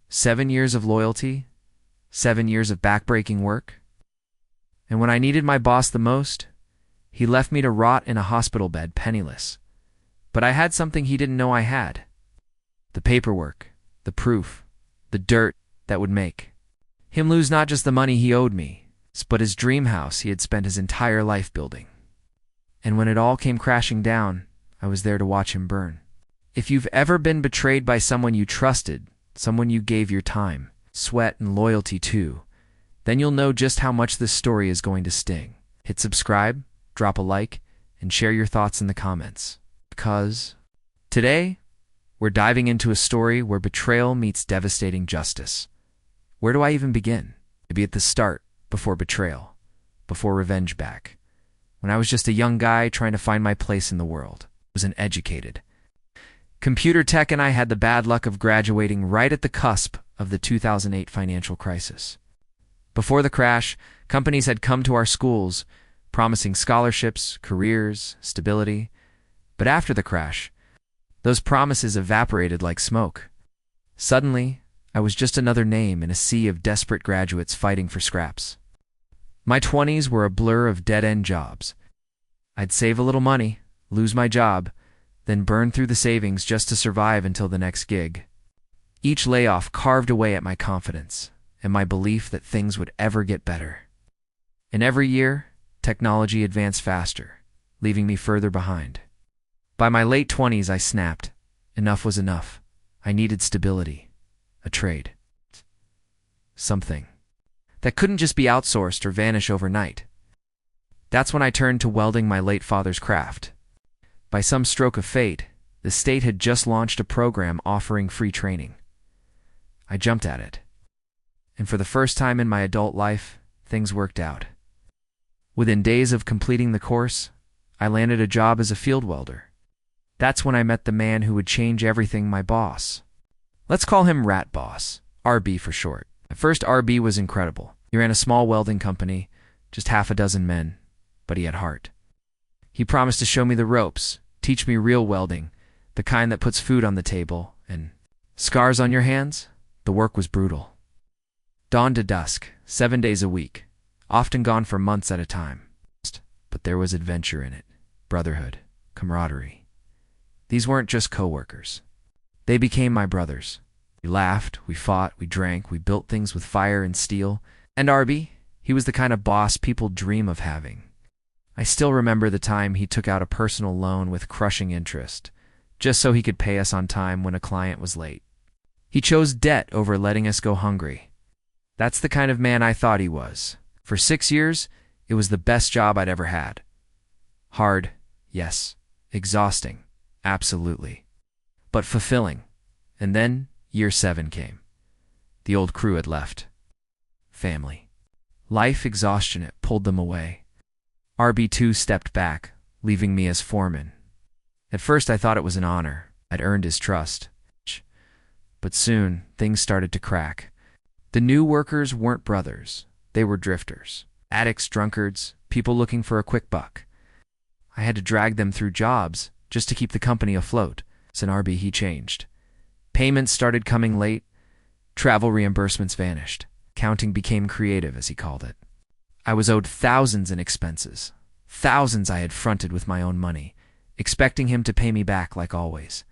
7 years of loyalty, 7 years of backbreaking work. And when I needed my boss the most, he left me to rot in a hospital bed penniless. But I had something he didn't know I had. The paperwork, the proof, the dirt that would make him lose not just the money he owed me, but his dream house he had spent his entire life building. And when it all came crashing down, I was there to watch him burn. If you've ever been betrayed by someone you trusted, someone you gave your time, sweat, and loyalty to, then you'll know just how much this story is going to sting. Hit subscribe, drop a like, and share your thoughts in the comments. Because today, we're diving into a story where betrayal meets devastating justice. Where do I even begin? Maybe at the start, before betrayal, before revenge back. When I was just a young guy trying to find my place in the world. I was uneducated. Computer tech and I had the bad luck of graduating right at the cusp of the 2008 financial crisis. Before the crash, companies had come to our schools, promising scholarships, careers, stability. But after the crash, those promises evaporated like smoke. Suddenly, I was just another name in a sea of desperate graduates fighting for scraps. My 20s were a blur of dead-end jobs. I'd save a little money, lose my job, then burn through the savings just to survive until the next gig. Each layoff carved away at my confidence and my belief that things would ever get better. And every year, technology advanced faster, leaving me further behind. By my late 20s, I snapped. Enough was enough. I needed stability. A trade. Something that couldn't just be outsourced or vanish overnight. That's when I turned to welding my late father's craft. By some stroke of fate, the state had just launched a program offering free training. I jumped at it. And for the first time in my adult life, things worked out. Within days of completing the course, I landed a job as a field welder. That's when I met the man who would change everything, my boss. Let's call him Rat Boss, RB for short. At first, RB was incredible. He ran a small welding company, just half a dozen men, but he had heart. He promised to show me the ropes, teach me real welding, the kind that puts food on the table, and scars on your hands? The work was brutal. Dawn to dusk, 7 days a week, often gone for months at a time. But there was adventure in it, brotherhood, camaraderie. These weren't just co-workers. They became my brothers. We laughed, we fought, we drank, we built things with fire and steel. And RB, he was the kind of boss people dream of having. I still remember the time he took out a personal loan with crushing interest, just so he could pay us on time when a client was late. He chose debt over letting us go hungry. That's the kind of man I thought he was. For 6 years, it was the best job I'd ever had. Hard, yes. Exhausting, absolutely. But fulfilling. And then, year 7 came. The old crew had left. Family. Life exhaustion it pulled them away. RB2 stepped back, leaving me as foreman. At first I thought it was an honor. I'd earned his trust. But soon, things started to crack. The new workers weren't brothers. They were drifters. Addicts, drunkards, people looking for a quick buck. I had to drag them through jobs just to keep the company afloat. Since RB, he changed. Payments started coming late. Travel reimbursements vanished. Counting became creative, as he called it. I was owed thousands in expenses. Thousands I had fronted with my own money, expecting him to pay me back like always.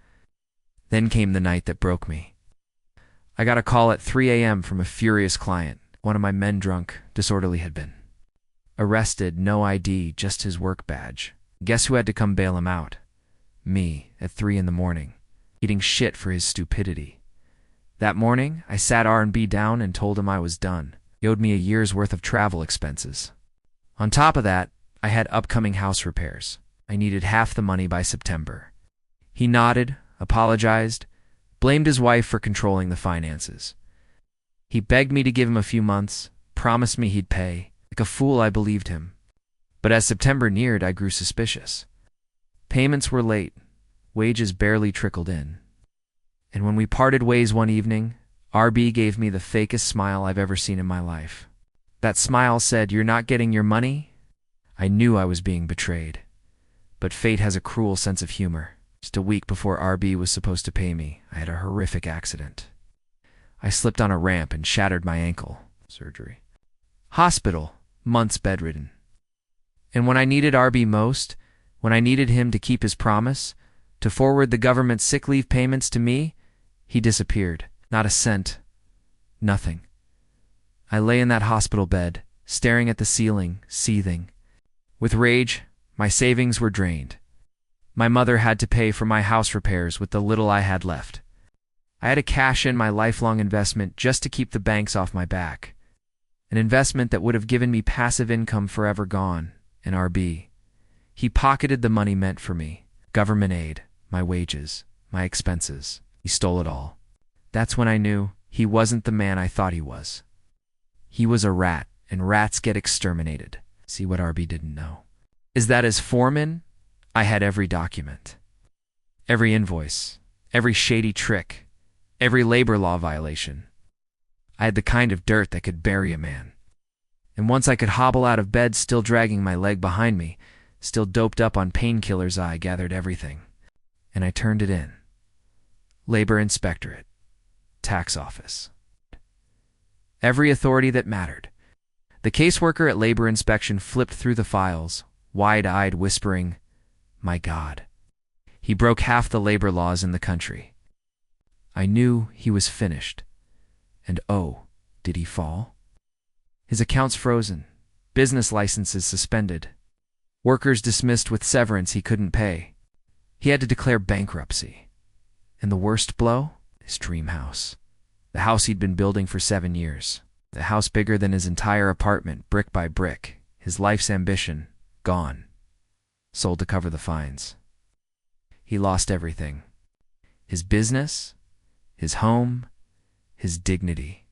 Then came the night that broke me. I got a call at 3 a.m. from a furious client. One of my men, drunk, disorderly, had been arrested, no ID, just his work badge. Guess who had to come bail him out? Me, at 3 in the morning, eating shit for his stupidity. That morning, I sat R&B down and told him I was done. He owed me a year's worth of travel expenses. On top of that, I had upcoming house repairs. I needed half the money by September. He nodded, apologized, blamed his wife for controlling the finances. He begged me to give him a few months, promised me he'd pay. Like a fool, I believed him. But as September neared, I grew suspicious. Payments were late. Wages barely trickled in. And when we parted ways one evening, RB gave me the fakest smile I've ever seen in my life. That smile said, "You're not getting your money?" I knew I was being betrayed. But fate has a cruel sense of humor. Just a week before RB was supposed to pay me, I had a horrific accident. I slipped on a ramp and shattered my ankle. Surgery. Hospital, months bedridden. And when I needed RB most, when I needed him to keep his promise, to forward the government's sick leave payments to me, he disappeared. Not a cent. Nothing. I lay in that hospital bed, staring at the ceiling, seething. With rage, my savings were drained. My mother had to pay for my house repairs with the little I had left. I had to cash in my lifelong investment just to keep the banks off my back. An investment that would have given me passive income forever gone, and RB. He pocketed the money meant for me. Government aid, my wages, my expenses. He stole it all. That's when I knew he wasn't the man I thought he was. He was a rat, and rats get exterminated. See what RB didn't know is that as foreman, I had every document, every invoice, every shady trick, every labor law violation. I had the kind of dirt that could bury a man. And once I could hobble out of bed still dragging my leg behind me, still doped up on painkillers, I gathered everything. And I turned it in. Labor Inspectorate. Tax Office. Every authority that mattered. The caseworker at labor inspection flipped through the files, wide-eyed, whispering, "My God." He broke half the labor laws in the country. I knew he was finished. And oh, did he fall? His accounts frozen, business licenses suspended, workers dismissed with severance he couldn't pay. He had to declare bankruptcy. And the worst blow? His dream house. The house he'd been building for 7 years. The house bigger than his entire apartment, brick by brick. His life's ambition, gone. Sold to cover the fines. He lost everything. His business, his home, his dignity.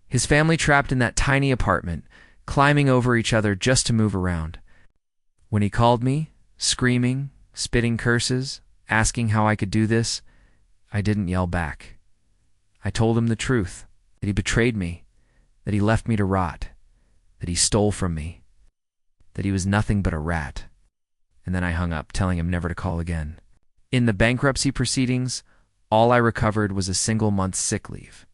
His family trapped in that tiny apartment, climbing over each other just to move around. When he called me, screaming, spitting curses, asking how I could do this, I didn't yell back. I told him the truth, that he betrayed me, that he left me to rot, that he stole from me, that he was nothing but a rat. And then I hung up, telling him never to call again. In the bankruptcy proceedings, all I recovered was a single month's sick leave.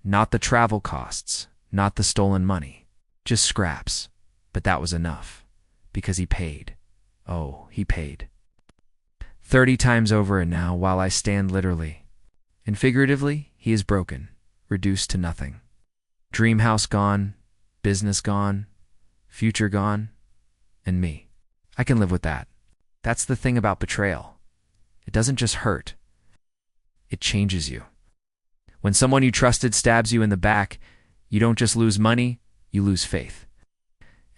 Not the travel costs, not the stolen money, just scraps. But that was enough, because he paid. Oh, he paid. 30 times over, and now, while I stand literally and figuratively, he is broken, reduced to nothing. Dream house gone, business gone, future gone, and me. I can live with that. That's the thing about betrayal. It doesn't just hurt. It changes you. When someone you trusted stabs you in the back, you don't just lose money, you lose faith.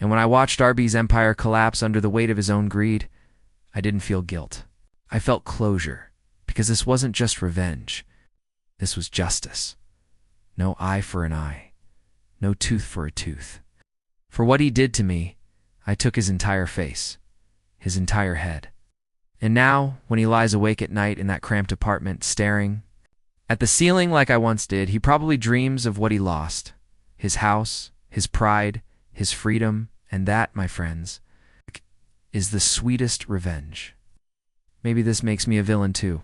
And when I watched RB's empire collapse under the weight of his own greed, I didn't feel guilt. I felt closure, because this wasn't just revenge. This was justice. No eye for an eye. No tooth for a tooth. For what he did to me, I took his entire face, his entire head. And now, when he lies awake at night in that cramped apartment, staring at the ceiling like I once did, he probably dreams of what he lost. His house, his pride, his freedom, and that, my friends, is the sweetest revenge. Maybe this makes me a villain too.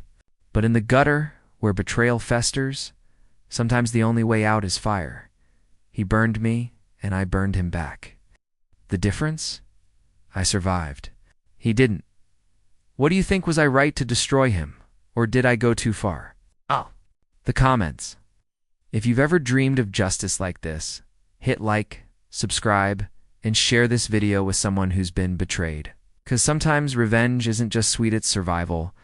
But in the gutter, where betrayal festers, sometimes the only way out is fire. He burned me, and I burned him back. The difference? I survived. He didn't. What do you think? Was I right to destroy him? Or did I go too far? The comments. If you've ever dreamed of justice like this, hit like, subscribe, and share this video with someone who's been betrayed. Because sometimes revenge isn't just sweet, it's survival.